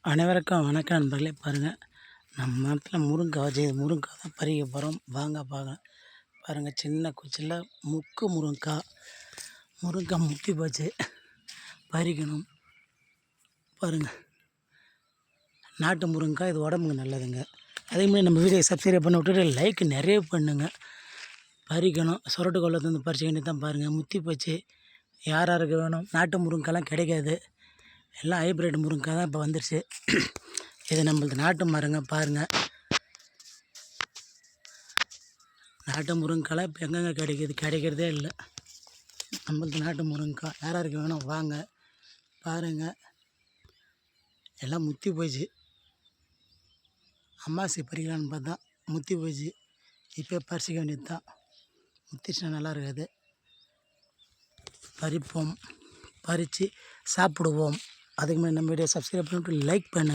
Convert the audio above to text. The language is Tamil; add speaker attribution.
Speaker 1: அனைவருக்கும் வணக்கம் நண்பர்களே. பாருங்கள், நம்ம மரத்தில் முருங்காய் வச்சு முருங்காய் தான் பறிக்க போகிறோம். வாங்க பார்க்கலாம். பாருங்கள், சின்ன குச்சியில் முருங்காய் முத்தி போச்சு, பறிக்கணும். பாருங்கள், நாட்டு முருங்காய், இது உடம்புக்கு நல்லதுங்க. அதே மாதிரி நம்ம வீடியோ சப்ஸ்கிரைப் பண்ணி விட்டுட்டு லைக் நிறைய பண்ணுங்க. பறிக்கணும். சொரட்டு கொள்ளத்து வந்து பறிச்சு வேண்டி தான். பாருங்கள், முத்தி போச்சு. யார் யாருக்கு வேணும்? நாட்டு முருங்காய்லாம் கிடைக்காது, எல்லாம் ஹைப்ரிட் முருங்காய் தான் இப்போ வந்துடுச்சு. இது நம்மளது நாட்டு மரங்க. பாருங்கள், நாட்டு முருங்காய் இப்போ எங்கெங்கே கிடைக்கிறதே இல்லை. நம்மளது நாட்டு முருங்காய். யாராருக்கு வேணும் வாங்க. பாருங்கள், எல்லாம் முத்தி போச்சு. அம்மாசி பறிக்கலான்னு பார்த்தா முத்தி போச்சு. இப்போ பறிச்சிக்க வேண்டியது தான். முத்திச்சுன்னா நல்லா இருக்காது. பறிப்போம், பறித்து சாப்பிடுவோம். அதுக்கு மேலே நம்ம வீடியோ சப்ஸ்கிரைப் பண்ணிவிட்டு லைக் பண்ணுங்கள்.